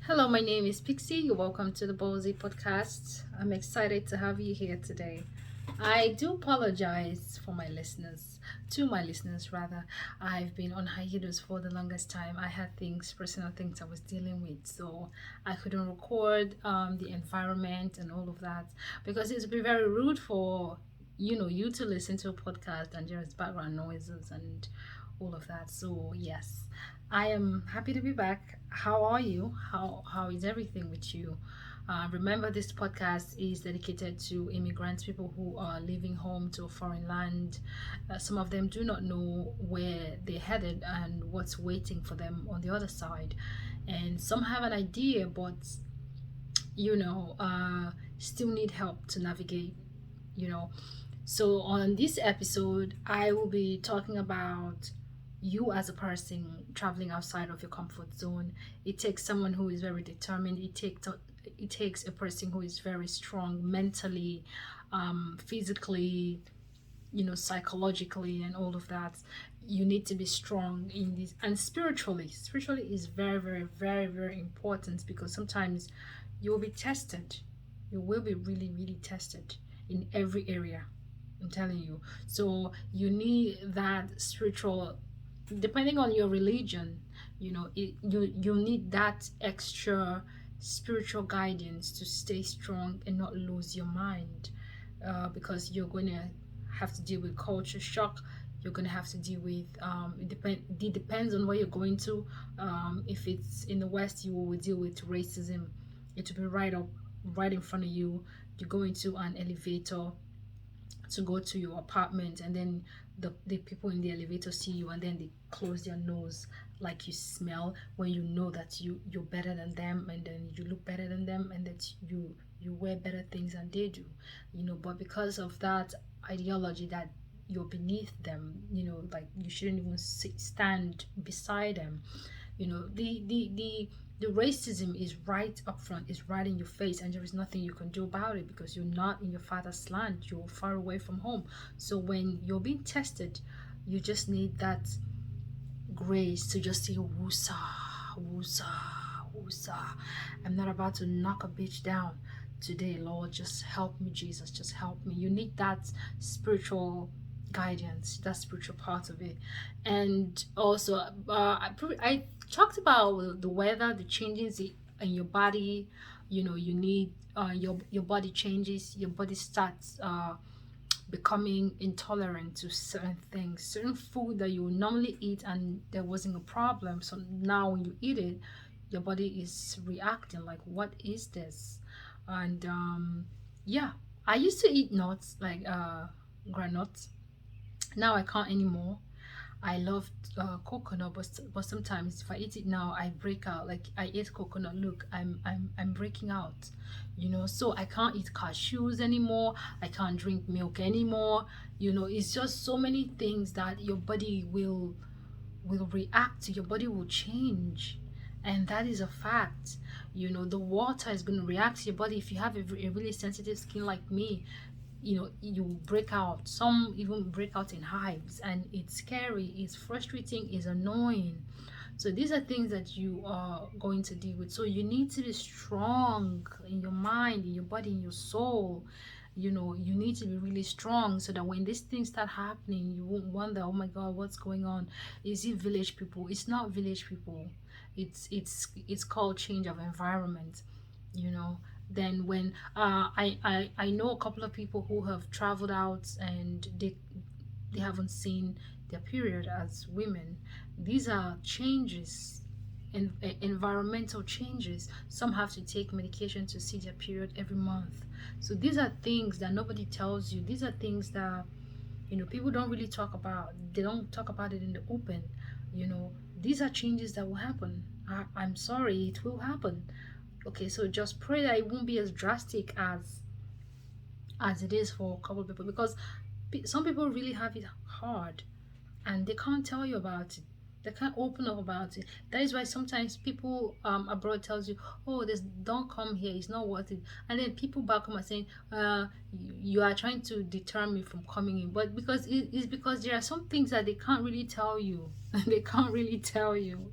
Hello, my name is Pixie. Welcome to the Ballsy podcast. I'm excited to have you here today. I do apologize for my listeners rather. I've been on hiatus for the longest time. I had personal things I was dealing with, so I couldn't record the environment and all of that because it's been very rude for you to listen to a podcast and there's background noises and all of that. So yes, I am happy to be back. How are you? How is everything with you? Remember, this podcast is dedicated to immigrants, people who are leaving home to a foreign land. Some of them do not know where they're headed and what's waiting for them on the other side, and some have an idea, but still need help to navigate. You know, so on this episode, I will be talking about you as a person traveling outside of your comfort zone. It takes someone who is very determined. It takes a person who is very strong mentally, physically, psychologically, and all of that. You need to be strong in this, and spiritually. Spiritually is very, very, very, very important because sometimes you will be tested. You will be really, really tested in every area. I'm telling you. So you need that spiritual, depending on your religion, you need that extra spiritual guidance to stay strong and not lose your mind, because you're going to have to deal with culture shock. You're going to have to deal with it depends on where you're going to. If it's in the West, you will deal with racism. It will be right in front of you. You go into an elevator to go to your apartment, and then the people in the elevator see you, and then they close their nose like you smell, when you know that you're better than them, and then you look better than them, and that you wear better things than they do. But because of that ideology that you're beneath them, like you shouldn't even stand beside them. The racism is right up front, is right in your face, and there is nothing you can do about it because you're not in your father's land, you're far away from home. So when you're being tested, you just need that grace to just say woosa, woosa, woosa. I'm not about to knock a bitch down today. Lord, just help me. Jesus, just help me. You need that spiritual guidance, that spiritual part of it. And also, I talked about the weather, the changes in your body. You need, your body changes, your body starts becoming intolerant to certain things, certain food that you would normally eat and there wasn't a problem. So now when you eat it, your body is reacting like, what is this? And yeah, I used to eat nuts like granuts. Now I can't anymore. I love coconut, but sometimes if I eat it now, I break out. Like I ate coconut. Look, I'm breaking out. So I can't eat cashews anymore. I can't drink milk anymore. It's just so many things that your body will react to. Your body will change, and that is a fact. The water is going to react to your body. If you have a really sensitive skin like me, you break out. Some even break out in hives, and it's scary, it's frustrating, it's annoying. So these are things that you are going to deal with. So you need to be strong in your mind, in your body, in your soul. You need to be really strong so that when these things start happening, you won't wonder, oh my god, what's going on? Is it village people? It's not village people. It's called change of environment. you know then when I know a couple of people who have traveled out, and they haven't seen their period as women. These are changes, environmental changes. Some have to take medication to see their period every month. So these are things that nobody tells you. These are things that people don't really talk about. They don't talk about it in the open. you know these are changes that will happen. I'm sorry, it will happen. Okay, so just pray that it won't be as drastic as it is for a couple of people, because some people really have it hard, and they can't tell you about it. They can't open up about it. That is why sometimes people abroad tells you, oh, this, don't come here, it's not worth it. And then people back home are saying, you are trying to deter me from coming in. But because it's because there are some things that they can't really tell you. They can't really tell you.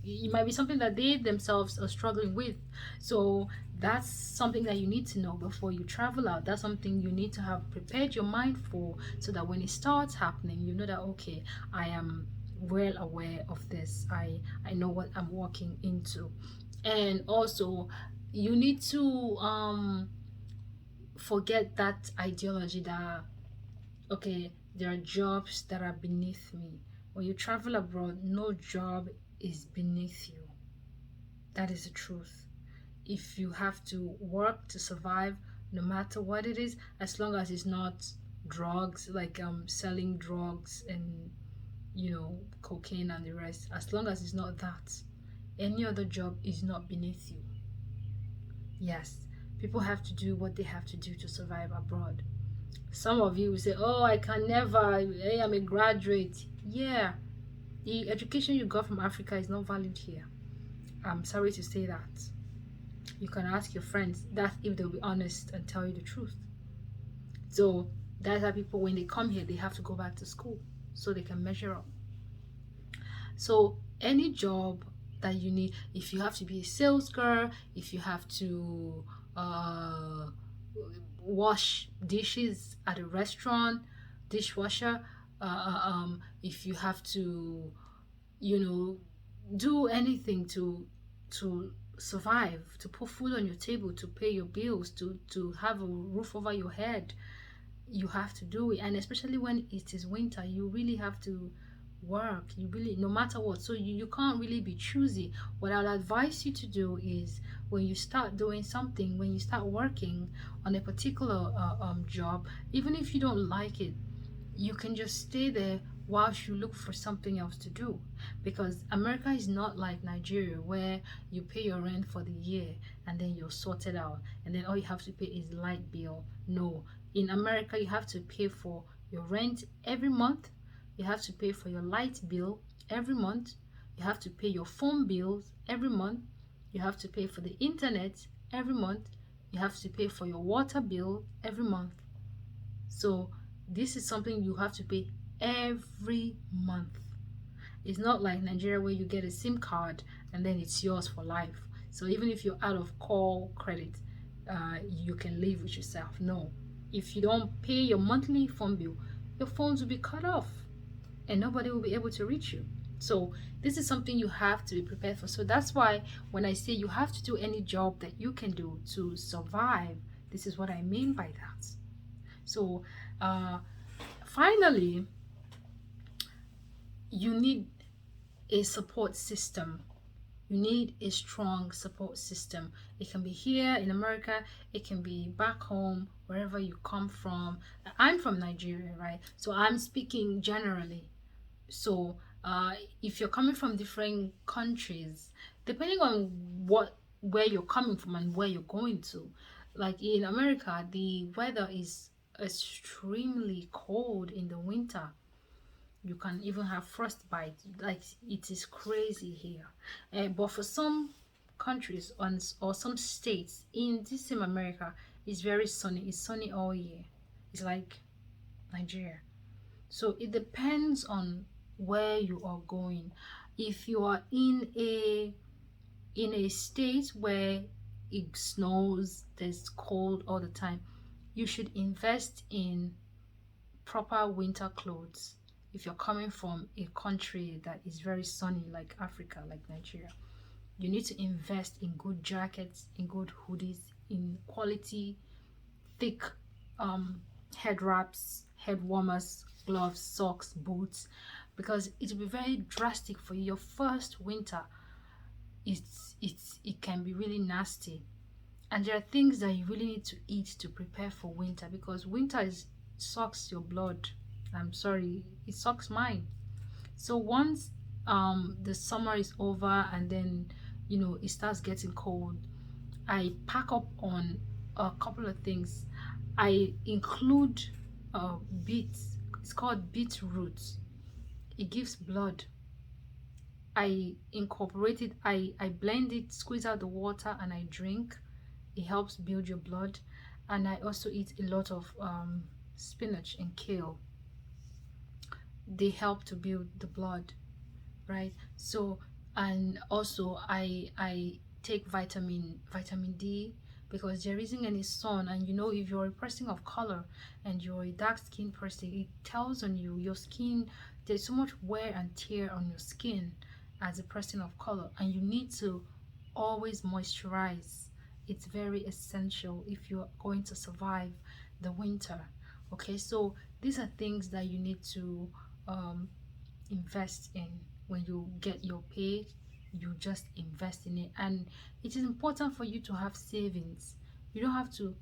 it might be something that they themselves are struggling with. So that's something that you need to know before you travel out. That's something you need to have prepared your mind for, so that when it starts happening, you know that okay, I am well aware of this. I know what I'm walking into. And also, you need to forget that ideology that okay, there are jobs that are beneath me. When you travel abroad, no job is beneath you. That is the truth. If you have to work to survive, no matter what it is, as long as it's not drugs, like selling drugs and cocaine and the rest, as long as it's not that, any other job is not beneath you. Yes, people have to do what they have to do to survive abroad. Some of you will say, oh, I can never, hey, I'm a graduate. Yeah, the education you got from Africa is not valued here. I'm sorry to say that. You can ask your friends that if they'll be honest and tell you the truth. So that's why people, when they come here, they have to go back to school so they can measure up. So any job that you need, if you have to be a sales girl, if you have to uh, wash dishes at a restaurant, dishwasher, if you have to, you know, do anything to survive, to put food on your table, to pay your bills, to have a roof over your head, you have to do it. And especially when it is winter, you really have to work. You really, no matter what, so you can't really be choosy. What I'll advise you to do is, when you start doing something, when you start working on a particular job, even if you don't like it, you can just stay there whilst you look for something else to do. Because America is not like Nigeria, where you pay your rent for the year and then you're sorted out, and then all you have to pay is light bill. No, in America you have to pay for your rent every month, you have to pay for your light bill every month, you have to pay your phone bills every month, you have to pay for the internet every month, you have to pay for your water bill every month. So this is something you have to pay every month. It's not like Nigeria where you get a SIM card and then it's yours for life. So even if you're out of call credit, you can live with yourself. No, if you don't pay your monthly phone bill, your phones will be cut off and nobody will be able to reach you. So this is something you have to be prepared for. So that's why when I say you have to do any job that you can do to survive, this is what I mean by that. So uh, finally, you need a support system. You need a strong support system. It can be here in America, it can be back home, wherever you come from. I'm from Nigeria, right? So I'm speaking generally. So if you're coming from different countries, depending on where you're coming from and where you're going to, like in America, the weather is extremely cold in the winter. You can even have frostbite. Like, it is crazy here. But for some countries or some states in this same America, it's very sunny. It's sunny all year. It's like Nigeria. So it depends on where you are going. If you are in a state where it snows, there's cold all the time, you should invest in proper winter clothes. If you're coming from a country that is very sunny like Africa, like Nigeria, you need to invest in good jackets, in good hoodies, in quality thick head wraps, head warmers, gloves, socks, boots, because it will be very drastic for you. Your first winter, it can be really nasty, and there are things that you really need to eat to prepare for winter, because winter is sucks your blood. I'm sorry, it sucks mine. So once the summer is over and then it starts getting cold, I pack up on a couple of things. I include beets. It's called beetroot. It gives blood. I incorporate it. I blend it, squeeze out the water, and I drink. It helps build your blood. And I also eat a lot of spinach and kale. They help to build the blood, right? So And also I take vitamin D, because there isn't any sun. And you know, if you're a person of color and you're a dark skinned person, it tells on you, your skin, there's so much wear and tear on your skin as a person of color, and you need to always moisturize. It's very essential if you're going to survive the winter. Okay, so these are things that you need to um, invest in. When you get your pay, you just invest in it. And it is important for you to have savings. You don't have to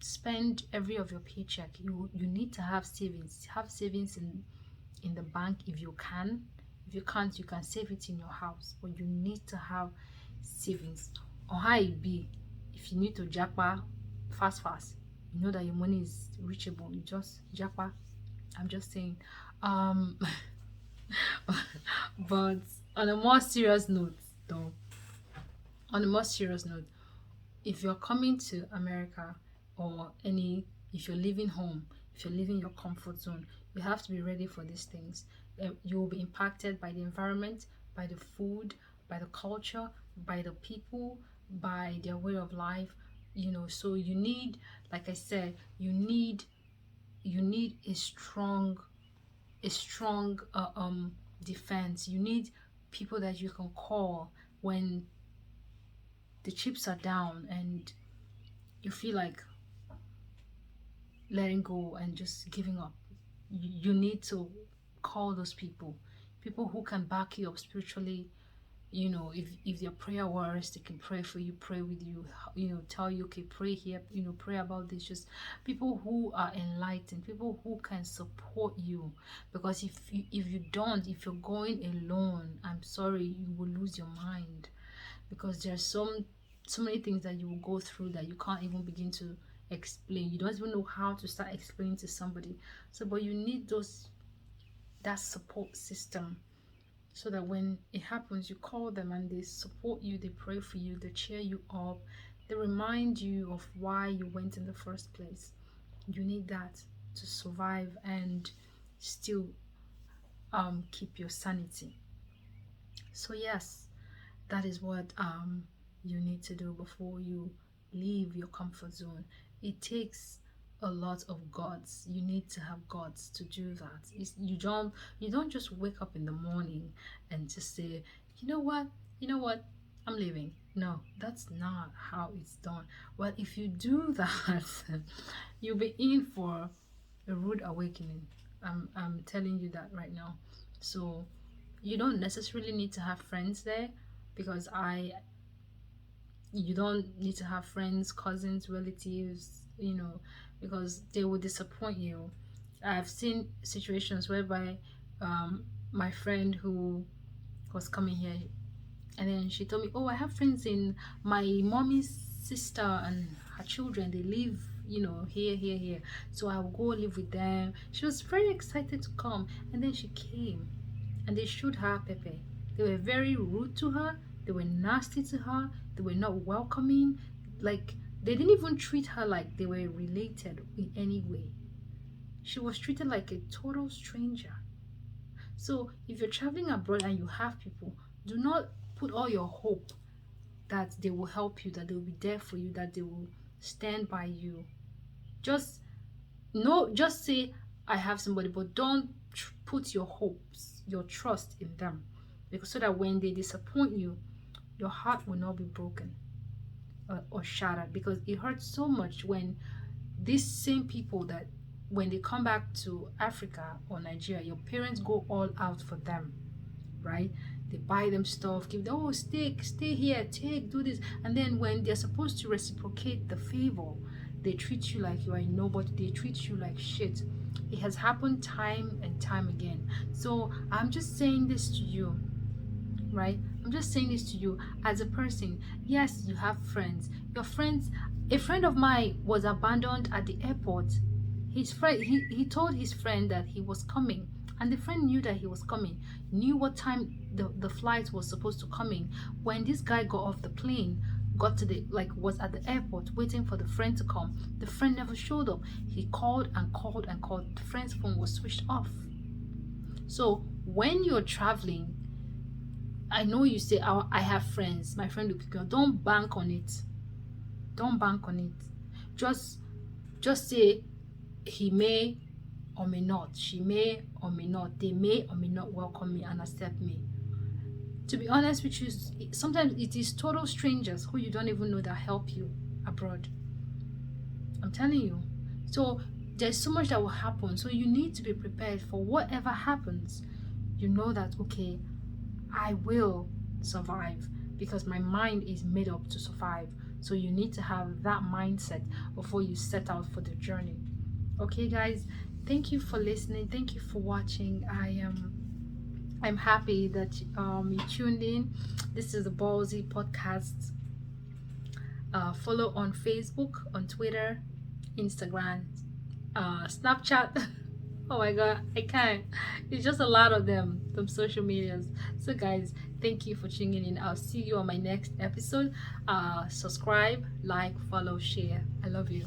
spend every of your paycheck. You need to have savings. Have savings in the bank if you can. If you can't, you can save it in your house, but you need to have savings. Or how it be, if you need to japa fast, you know that your money is reachable, you just japa. I'm just saying. um but on a more serious note, though, on a more serious note, if you're coming to America, or any, if you're leaving home, if you're leaving your comfort zone, you have to be ready for these things. You will be impacted by the environment, by the food, by the culture, by the people, by their way of life. You know, so you need, like I said, you need a strong defense. You need people that you can call when the chips are down and you feel like letting go and just giving up. You need to call those people who can back you up spiritually. You know, if they're prayer warriors, they can pray for you, pray with you, you know, tell you, okay, pray here, you know, pray about this. Just people who are enlightened, people who can support you. Because if you don't, if you're going alone, I'm sorry, you will lose your mind. Because there's so many things that you will go through that you can't even begin to explain. You don't even know how to start explaining to somebody. So but you need that support system, so that when it happens, you call them and they support you, they pray for you, they cheer you up, they remind you of why you went in the first place. You need that to survive and still keep your sanity. So yes, that is what you need to do before you leave your comfort zone. It takes a lot of guts. You need to have guts to do that. You don't just wake up in the morning and just say, you know what, I'm leaving. No, that's not how it's done. Well, if you do that, you'll be in for a rude awakening. I'm telling you that right now. So you don't necessarily need to have friends there, because you don't need to have friends, cousins, relatives, because they will disappoint you. I've seen situations whereby my friend who was coming here, and then she told me, oh, I have friends in my mommy's sister and her children, they live, here, so I'll go live with them. She was very excited to come, and then she came, and they showed her Pepe. They were very rude to her, they were nasty to her, they were not welcoming. Like, they didn't even treat her like they were related in any way. She was treated like a total stranger. So if you're traveling abroad and you have people, do not put all your hope that they will help you, that they will be there for you, that they will stand by you. Just no, just say I have somebody, but don't put your hopes, your trust in them, because so that when they disappoint you, your heart will not be broken or shattered. Because it hurts so much when these same people, that when they come back to Africa or Nigeria, your parents go all out for them, right? They buy them stuff, give them, oh, stay here, take, do this. And then when they're supposed to reciprocate the favor, they treat you like you are nobody, they treat you like shit. It has happened time and time again. So I'm just saying this to you, right? I'm just saying this to you as a person. Yes, you have friends. Your friends, a friend of mine was abandoned at the airport. His friend, he told his friend that he was coming, and the friend knew that he was coming, knew what time the flight was supposed to come in. When this guy got off the plane, got to the, like, was at the airport waiting for the friend to come, the friend never showed up. He called and called and called. The friend's phone was switched off. So when you're traveling, I know you say, I have friends, my friend will pick you up. Don't bank on it. Don't bank on it. Just say he may or may not, she may or may not, they may or may not welcome me and accept me. To be honest with you, sometimes it is total strangers who you don't even know that help you abroad. I'm telling you. So there's so much that will happen. So you need to be prepared for whatever happens. You know that, okay, I will survive because my mind is made up to survive. So you need to have that mindset before you set out for the journey. Okay, guys, thank you for listening. Thank you for watching. I'm happy that you tuned in. This is the Ballsy podcast. Follow on Facebook, on Twitter, Instagram, Snapchat. Oh my god, I can't. It's just a lot of them social medias. So guys, thank you for tuning in. I'll see you on my next episode. Subscribe, like, follow, share. I love you.